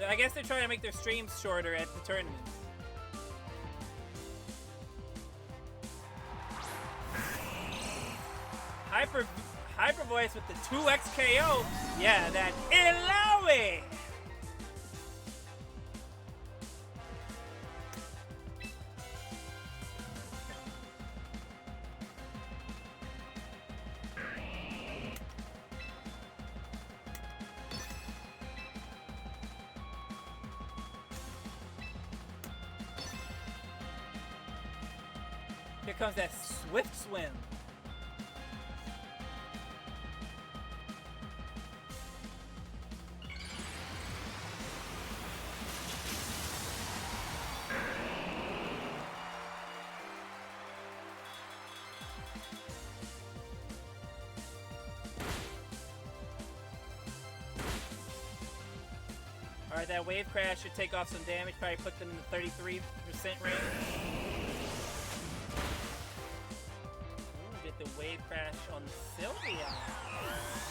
I guess they're trying to make their streams shorter at the tournaments. Hyper Voice with the 2x KO. Yeah, that Illaoi. Here comes that swift swim. Alright, that wave crash should take off some damage, probably put them in the 33% range. Ooh, get the wave crash on Sylvia.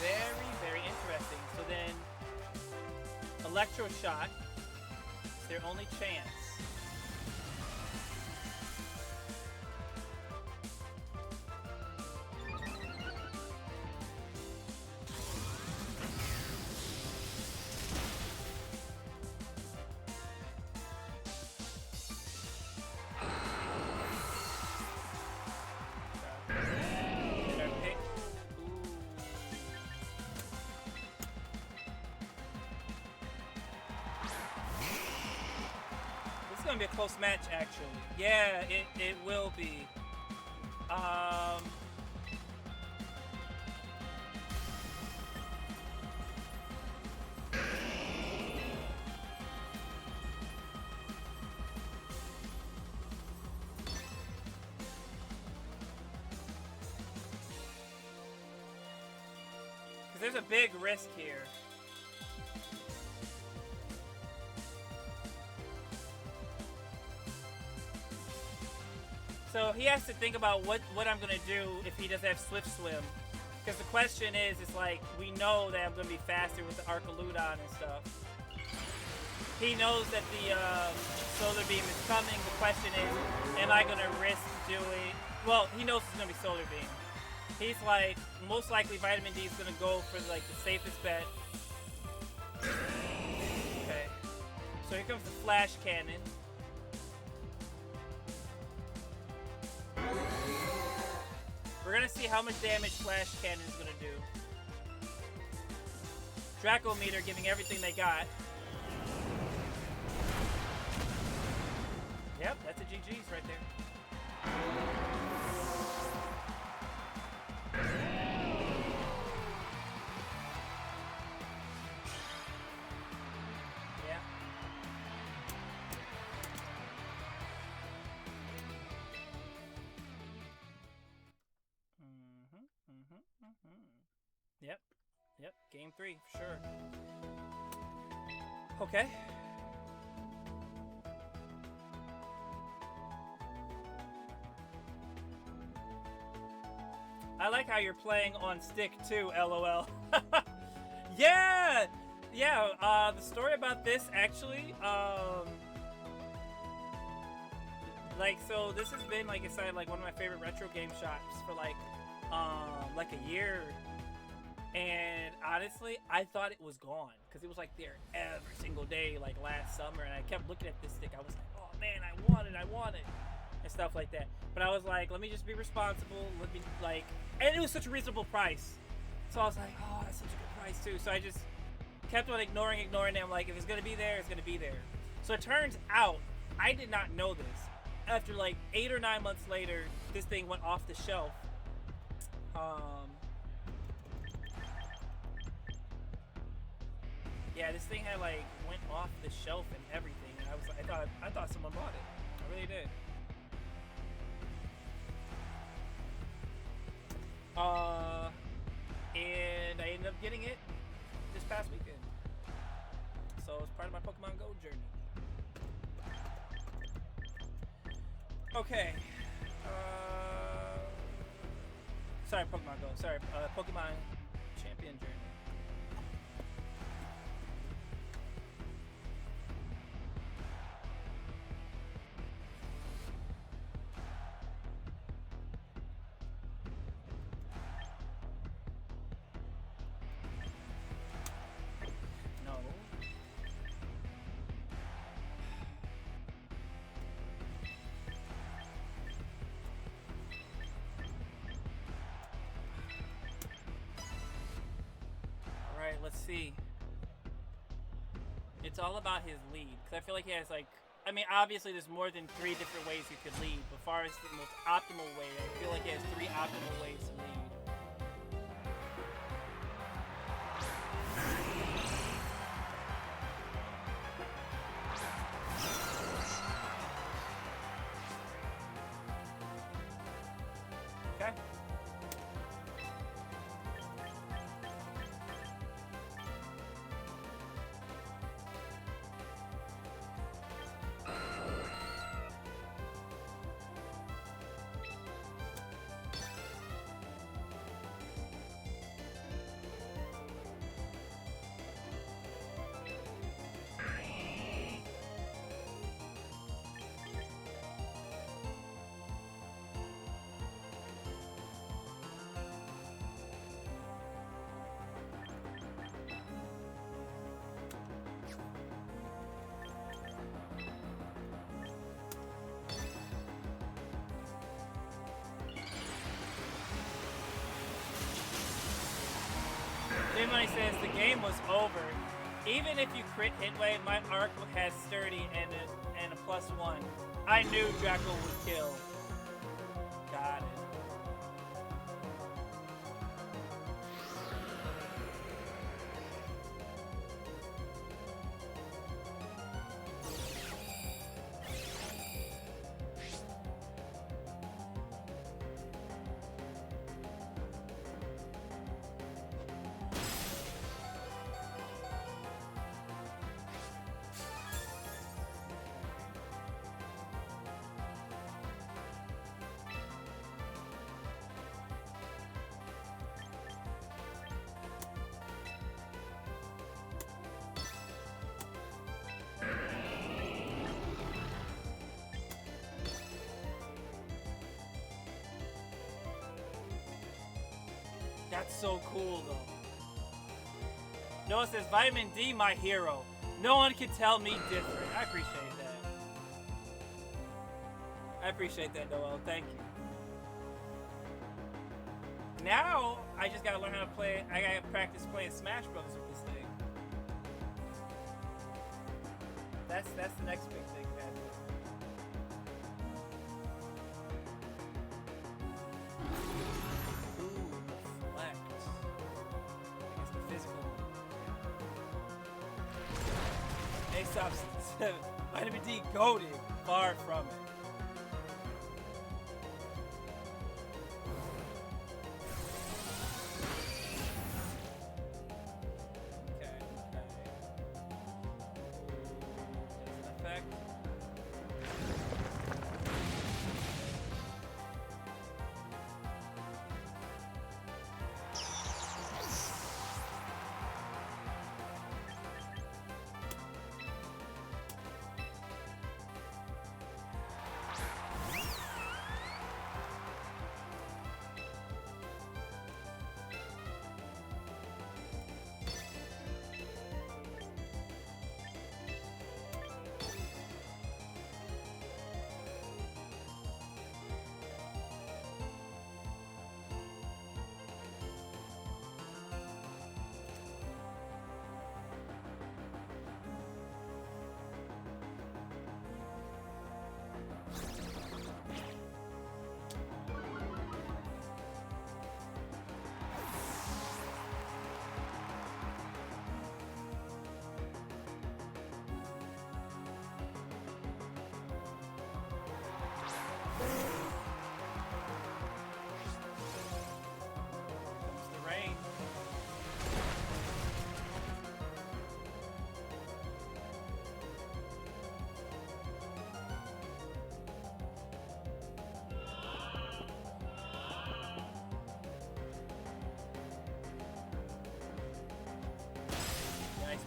Very, very interesting. So then, Electro Shot is their only chance. Be a close match, actually. Yeah, it will be. Because there's a big risk here. So he has to think about what I'm gonna do if he doesn't have Swift Swim. Because the question is, it's like, we know that I'm gonna be faster with the Archaludon and stuff. He knows that the Solar Beam is coming. The question is, am I gonna risk doing... Well, he knows it's gonna be Solar Beam. He's like, most likely Vitamin D is gonna go for like the safest bet. Okay. So here comes the Flash Cannon. We're gonna see how much damage Flash Cannon is gonna do. Dracometer giving everything they got. Yep, that's a GG's right there. Yeah. Yep, game 3, for sure. Okay. I like how you're playing on stick too, LOL. Yeah! Yeah, the story about this actually, like, so this has been, like I said, like one of my favorite retro game shops for like a year. And honestly, I thought it was gone because it was like there every single day, like last summer. And I kept looking at this stick. I was like, oh man, I want it, and stuff like that. But I was like, let me just be responsible. Let me like, and it was such a reasonable price. So I was like, oh, that's such a good price too. So I just kept on ignoring it. I'm like, if it's gonna be there, it's gonna be there. So it turns out I did not know this. After like 8 or 9 months later, this thing went off the shelf. Yeah, this thing had like went off the shelf and everything, and I thought someone bought it. I really did. And I ended up getting it this past weekend. So it's part of my Pokemon Go journey. Okay. Sorry, Pokemon Go. Sorry, Pokemon Champion journey. let's see. It's all about his lead, because I feel like he has, like, I mean, obviously there's more than 3 different ways you could lead, but as far as the most optimal way, I feel like he has 3 optimal ways to lead. Okay. Money says the game was over. Even if you crit Hitway, my arc has sturdy and a +1. I knew Draco would kill. Got it. That's so cool, though. Noah says, Vitamin D, my hero. No one can tell me different. I appreciate that. I appreciate that, Noel. Thank you. Now, I just gotta learn how to play. I gotta practice playing Smash Brothers with this thing. That's the next big thing, man. Substance. Vitamin D goated. Far from it. Okay. That's an effect.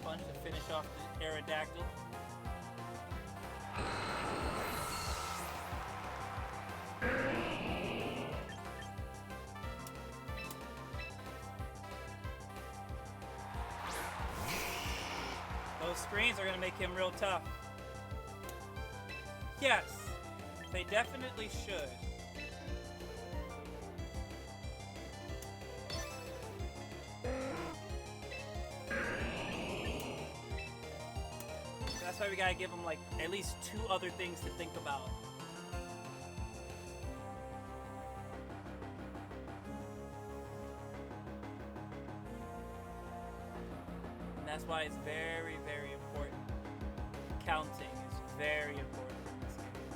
Punch to finish off the Aerodactyl. Those screens are going to make him real tough. Yes, they definitely should. why we gotta give them like at least 2 other things to think about. And that's why it's very, very important. Counting is very important in this game.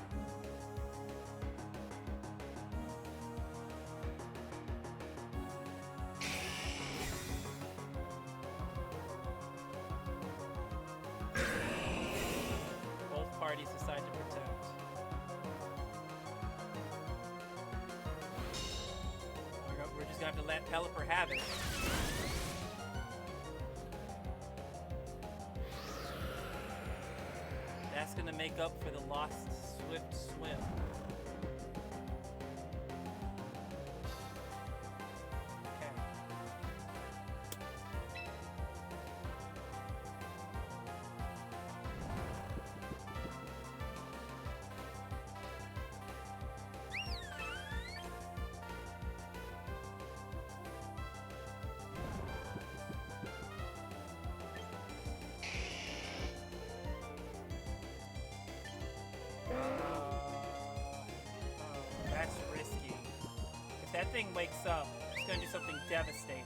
Both parties decide to protect. We're just gonna have to let Pelipper have it. That's gonna make up for the lost Swift Swim. Okay. That's risky. If that thing wakes up, it's gonna do something devastating.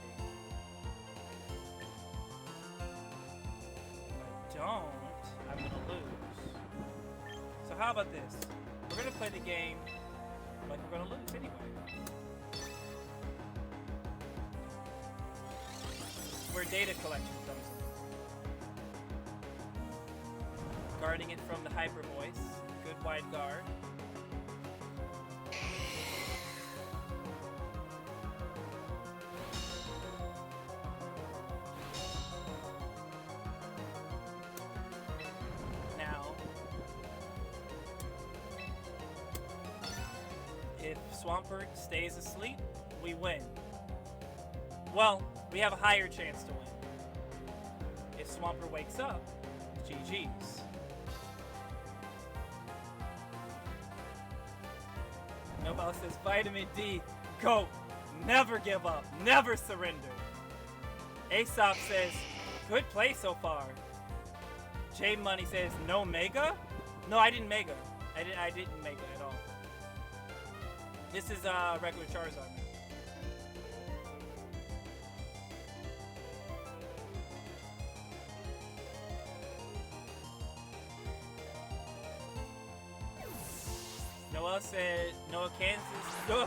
If I don't, I'm gonna lose. So how about this? We're gonna play the game like we're gonna lose anyway. Where data collection comes in. Guarding it from the Hyper Voice. Good wide guard. If Swampert stays asleep, we win. Well, we have a higher chance to win. If Swampert wakes up, GG's. Nobel says, Vitamin D, go. Never give up. Never surrender. Aesop says, good play so far. J Money says, no Mega? No, I didn't Mega. I didn't Mega at all. This is regular Charizard. Noah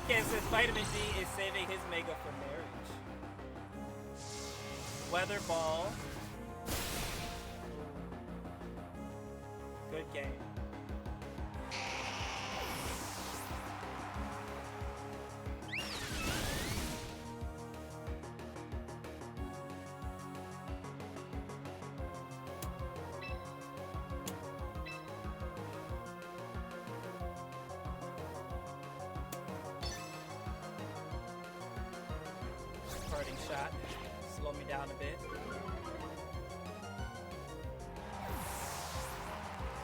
Kansas says Vitamin D is saving his Mega for marriage. Weather Ball. Good game. Parting shot. Slow me down a bit.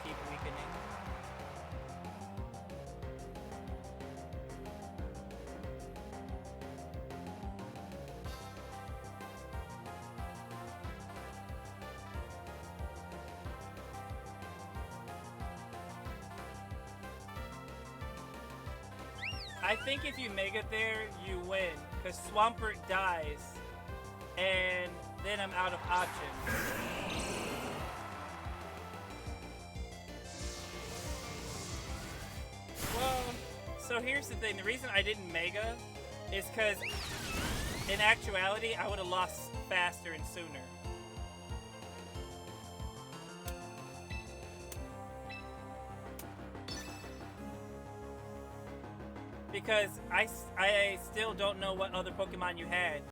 Keep weakening. I think if you Mega there, you win. Because Swampert dies, and then I'm out of options. Well, so here's the thing. The reason I didn't Mega is because, in actuality, I would have lost faster and sooner. Because I still don't know what other Pokemon you had.